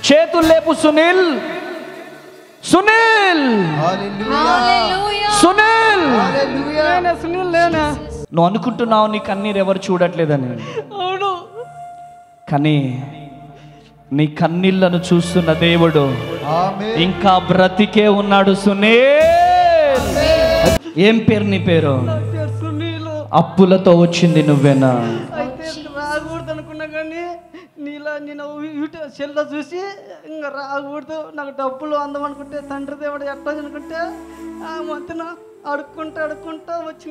చేతులు లేపు సునీల్, సునీల్, సునీల్. సునీల్ లేనా? నువ్వు అనుకుంటున్నావు నీ కన్నీరు ఎవరు చూడట్లేదని. అవును, కానీ నీ కన్నీళ్లను చూస్తున్న దేవుడు ఇంకా బ్రతికే ఉన్నాడు. సునీల్, ఏం పేరు నీ పేరు? సునీల్. అప్పులతో వచ్చింది నువ్వేనా? అయితే రాకూడదు అనుకున్నా కానీ నీలా నేను యూట్యూబ్ సెల్లో చూసి ఇంకా రాకూడదు, నాకు డబ్బులు అందమనుకుంటే తండ్రి దేవుడు ఎట్టా అనుకుంటే ఆ మొత్తం అడుక్కుంటా వచ్చి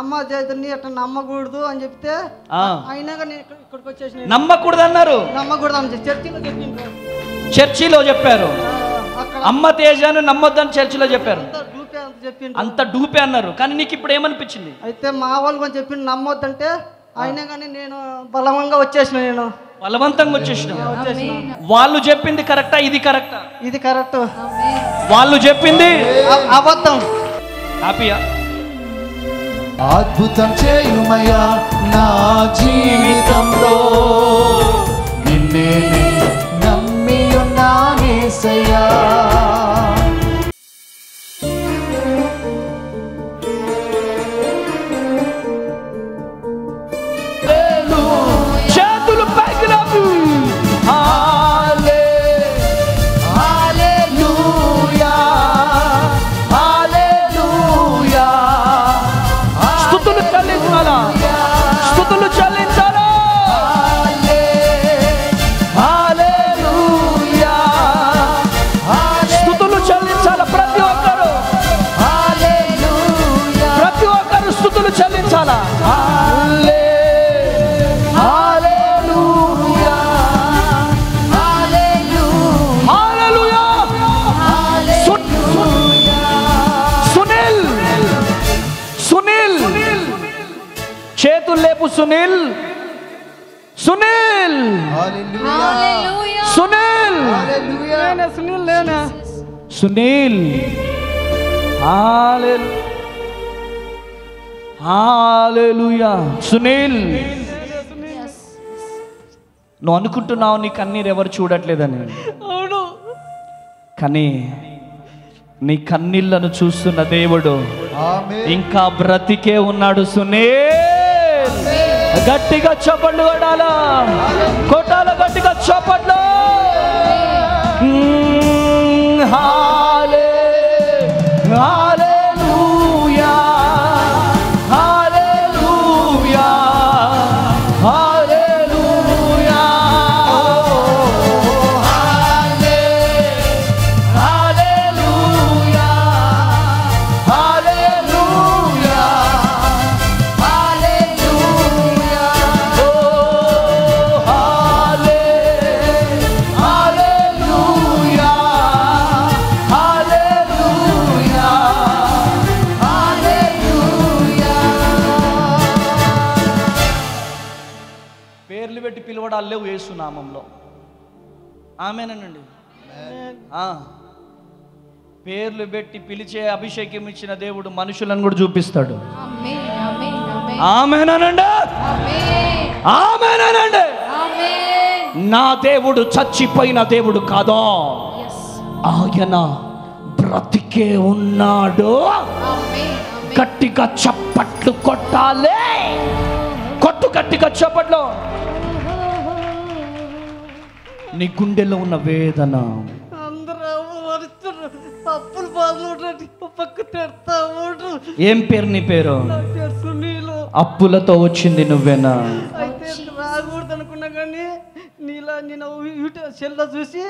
అమ్మ జైతుని అట్లా నమ్మకూడదు అని చెప్తే అయినా కానీ ఇక్కడికి వచ్చేసి నమ్మకూడదు అన్నారు. నమ్మకూడదు అని చర్చిలో చెప్పిండ్రు. చర్చిలో చెప్పారు. అమ్మ తేజాను నమ్మొద్దని చర్చిలో చెప్పారు. అంత డూపే అన్నారు. కానీ నీకు ఇప్పుడు ఏమనిపించింది? అయితే మా వాళ్ళు కొంచెం చెప్పింది నమ్మొద్దంటే అయినా కానీ నేను బలవంగా వచ్చేసిన. నేను బలవంతంగా వచ్చేసిన. వాళ్ళు చెప్పింది కరెక్టా? ఇది కరెక్టా? ఇది కరెక్ట్. వాళ్ళు చెప్పింది అబద్ధం. హ్యాపీయా? అద్భుతం చేయుమయ్యా నా జీవితంలో, నిన్నే నమ్మి ఉన్నానేసయ్యా. చేతులు పైకి లేపు. హల్లెలూయా, హల్లెలూయా. స్తుతులు చెల్లించాలా, స్తుతులు చెల్లించాలా. హల్లెలూయా, స్తుతులు చెల్లించాలా. ప్రతి ఒక్కరు, ప్రతి ఒక్కరు స్తుతులు చెల్లించాలా. చేతులు లేపు సునీల్, సునీల్, సునీల్, సునీల్ లేనా? సునీల్. హల్లెలూయా. సునీల్, నువ్వు అనుకుంటున్నావు నీ కన్నీరు ఎవరు చూడట్లేదని. అవును, కానీ నీ కన్నీళ్లను చూస్తున్న దేవుడు ఇంకా బ్రతికే ఉన్నాడు. సునీల్, గట్టిగా చప్పట్లు కొట్టాలా, కొట్టాల గట్టిగా చప్పట్లు. హల్లెలూయా, హల్లెలూయా, హల్లెలూయా. పేర్లు పెట్టి పిలవడాలు లేవు యేసు నామంలో. ఆమేనండి. పేర్లు పెట్టి పిలిచే అభిషేకం ఇచ్చిన దేవుడు మనుషులను కూడా చూపిస్తాడు. ఆమేనండి, ఆమేనండి. నా దేవుడు చచ్చిపోయిన దేవుడు కాదో, ఆయన బ్రతికే ఉన్నాడు. గట్టిగా చప్పట్లు కొట్టాలి, కొట్టు గట్టిగా చప్పట్లు. నీ గుండెలో ఉన్న వేదన అప్పులు బాధలు పక్క తిడతా. ఏం పేరు నీ పేరు? సునీల్. అప్పులతో వచ్చింది నువ్వేనా? అయితే రాకూడదు అనుకున్నా కానీ నీలా నేను యూట్యూబ్ సెల్లో చూసి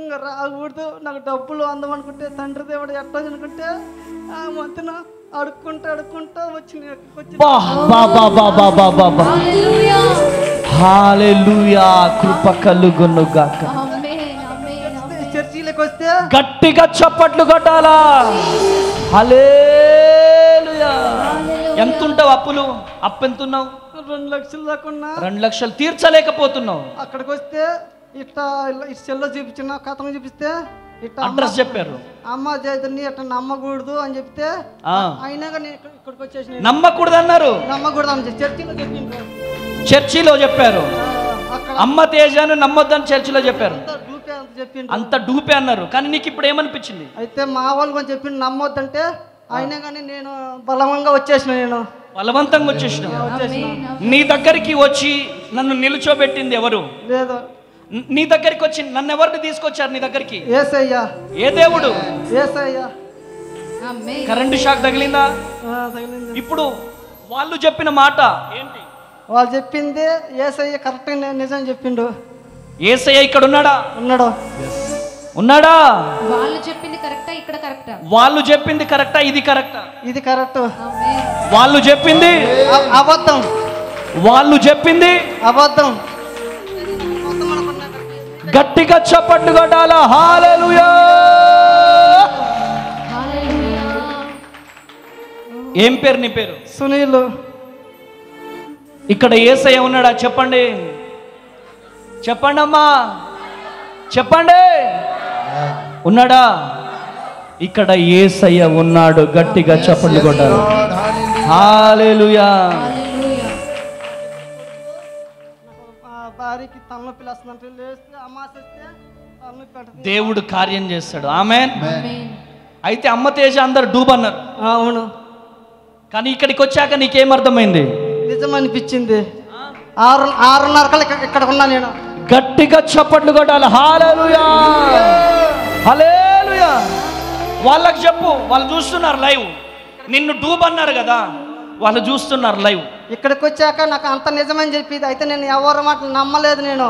ఇంకా రాకూడదు, నాకు డబ్బులు అందమనుకుంటే తండ్రి దేవుడు ఎట్టా అనుకుంటే ఆ మొత్తం అడుక్కుంటా వచ్చి హల్లెలూయా. కృప కలుగును గాక. చర్చిలోకి వస్తే గట్టిగా చప్పట్లు కొట్టాలా. హల్లెలూయా. ఎంత ఉంటావు అప్పులు? అప్పు ఎంత ఉన్నావు? 2 లక్షలు దాకా ఉన్నా. 2 లక్షలు తీర్చలేకపోతున్నావు. అక్కడికి వస్తే ఇట్లా సెల్లో చూపించిన కథను చూపిస్తే ఇట్లా అడ్రస్ చెప్పారు. అమ్మ జైతుని అట్లా నమ్మకూడదు అని చెప్తే అయినా కానీ ఇక్కడికి వచ్చేసి నమ్మకూడదు అన్నారు. నమ్మకూడదు అని చర్చిలో చెప్పిండ్రు. చర్చిలో చెప్పారు. అమ్మ తేజను నమ్మొద్దని చర్చిలో చెప్పారు. అంతా డూపే అంత చెప్పిండు. అంత డూపే అన్నారు. కానీ నీకు ఇప్పుడు ఏమనిపించింది? అయితే మా వాళ్ళు కొంచెం చెప్పిండు నమ్మొద్దంటే, అయినా కానీ నేను బలవంగా వచ్చేసిన. నేను బలవంతంగా వచ్చేసిన. వచ్చేసిన. నీ దగ్గరికి వచ్చి నన్ను నిలుచోబెట్టింది ఎవరు? లేదు, నీ దగ్గరికి వచ్చి నన్ను ఎవరిని తీసుకొచ్చారు నీ దగ్గరికి? ఏసయ్యా. ఏ దేవుడు? ఏసయ్యా. కరెంటు షాక్ తగిలిందా? తగిలింది. ఇప్పుడు వాళ్ళు చెప్పిన మాట ఏంటి? వాళ్ళు చెప్పింది ఏసయ్య కరెక్ట్ నిజం చెప్పిండు. యేసయ్య ఇక్కడ ఉన్నాడా? ఉన్నాడు. ఉన్నాడా? వాళ్ళు చెప్పింది కరెక్టా, ఇక్కడ కరెక్టా? వాళ్ళు చెప్పింది కరెక్టా, ఇది కరెక్టా? ఇది కరెక్ట్. వాళ్ళు చెప్పింది అబద్ధం. వాళ్ళు చెప్పింది అబద్ధం. గట్టిగా చప్పట్లు కొట్టాల. హల్లెలూయా. ఏం పేరు నీ పేరు? సునీల్. ఇక్కడ యేసయ్య ఉన్నాడా? చెప్పండి, చెప్పండి అమ్మా, చెప్పండి. ఉన్నాడా? ఇక్కడ యేసయ్య ఉన్నాడు. గట్టిగా చప్పట్లు కొట్టాలి. హల్లెలూయా. భార్యకి తలనొప్పి వస్తుందంటే లేస్తే అమాస వస్తే తలనొప్పి పెట్టదు. దేవుడు కార్యం చేస్తాడు. ఆమేన్. అయితే అమ్మ తేజ అందరు డూబ్ అన్నారు. అవును. కానీ ఇక్కడికి వచ్చాక నీకేమర్థమైంది? నిజం అనిపించింది. 6:30 ఇక్కడ ఉన్నా నేను. గట్టిగా చప్పట్లు కొట్టాలి. హల్లెలూయా, హల్లెలూయా. వాళ్ళకి చెప్పు, వాళ్ళు చూస్తున్నారు లైవ్. నిన్ను డూబ్ అన్నారు కదా, వాళ్ళు చూస్తున్నారు లైవ్. ఇక్కడికి వచ్చాక నాకు అంత నిజమని చెప్పింది. అయితే నేను ఎవరి మాట నమ్మలేదు. నేను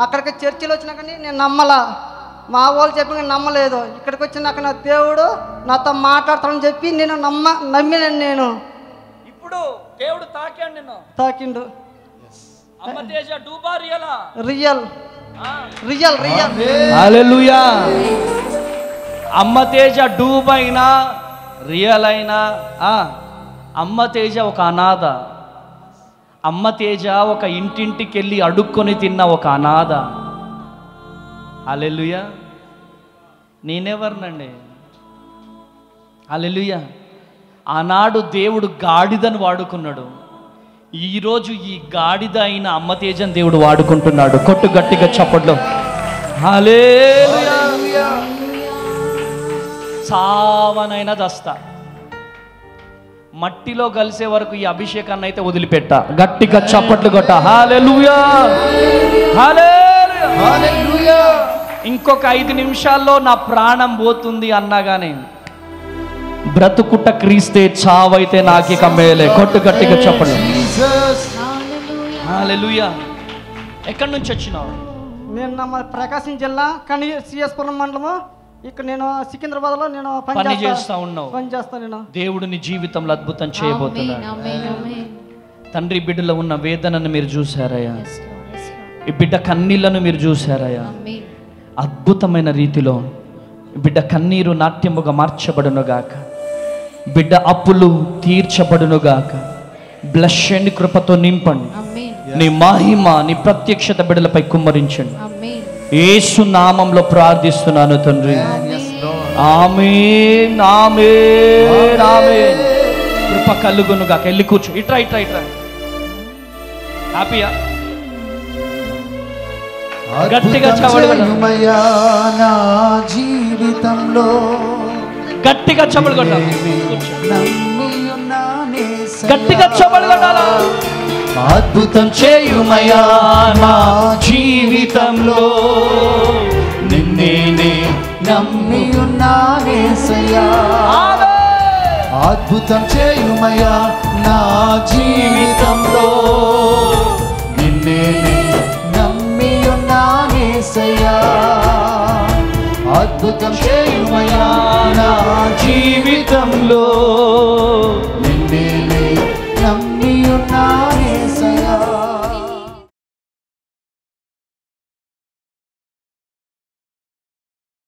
అక్కడికి చర్చిలో వచ్చినా కానీ నేను నమ్మలా. మా వాళ్ళు చెప్పి నమ్మలేదు. ఇక్కడికి వచ్చినాక నా దేవుడు నాతో మాట్లాడతానని చెప్పి నేను నమ్మినాను. నేను ఇప్పుడు దేవుడు తాకాడు నిన్ను. తాకిండు. అమ్మ తేజ డూబా రియలా? Real, real, real. హల్లెలూయా. అమ్మ తేజ డూబ్ అయినా రియల్ అయినా అమ్మ తేజ ఒక అనాథ. అమ్మ తేజ ఒక ఇంటింటికి వెళ్ళి అడుక్కొని తిన్న ఒక అనాథ. హల్లెలూయా. నేనెవరినండి? హల్లెలూయా. ఆనాడు దేవుడు గాడిదను వాడుకున్నాడు. ఈరోజు ఈ గాడిద అయిన అమ్మ తేజను దేవుడు వాడుకుంటున్నాడు. కొట్టు గట్టిగా చప్పట్లు. హల్లెలూయా. సావనైనా దస్తా, మట్టిలో కలిసే వరకు ఈ అభిషేకాన్ని అయితే వదిలిపెట్ట. గట్టిగా చప్పట్లు కొట్ట. హల్లెలూయా, హల్లెలూయా. ఇంకొక 5 నిమిషాల్లో నా ప్రాణం పోతుంది అన్నాగానే బ్రతుకుట క్రీస్తే, చావైతే నాకిక మేలే. కొట్టు గట్టిగా చెప్పండి. హల్లెలూయా. ఎక్కడి నుంచి వచ్చినావు? నేను మా ప్రకాశం జిల్లా కానీ సిఎస్పురం మండలము. ఇక్కడ నేను సికింద్రాబాద్లో నేను పని చేస్తా ఉన్నావు. పని చేస్తా. నేను దేవుడు నీ జీవితంలో అద్భుతం చేయబోతున్నాడు. తండ్రి, బిడ్డలో ఉన్న వేదనను మీరు చూసారయ్యా. ఈ బిడ్డ కన్నీళ్లను మీరు చూసారయ్యా. అద్భుతమైన రీతిలో బిడ్డ కన్నీరు నాట్యముగా మార్చబడునుగాక. బిడ్డ అప్పులు తీర్చబడునుగాక. బ్లెస్ అండ్ కృపతో నింపండి. నీ మహిమ, నీ ప్రత్యక్షత బిడ్డలపై కుమ్మరించండి. యేసు నామంలో ప్రార్థిస్తున్నాను తండ్రి. ఆమేన్, ఆమేన్, ఆమేన్. కృప కలుగునుగాక. వెళ్ళి కూర్చో. ఇట్రా, ఇట్రా, ఇట్రా. హ్యాపీయా? గట్టిగా చెయ్యుమయ్యా నా జీవితంలో, గట్టిగా చప్పలు కొట్టాలి. నమ్మియున్నానే సయ్యా. గట్టిగా చప్పలు కొట్టాలా? అద్భుతం చేయుమయ్యా నా జీవితంలో, నిన్నే నమ్మియున్నానే సయ్యా. అద్భుతం చేయుమయ్యా నా జీవితంలో, నిన్నే నమ్మియున్నానే సయ్యా. అద్భుతం చేయుమయ్యా నా జీవితం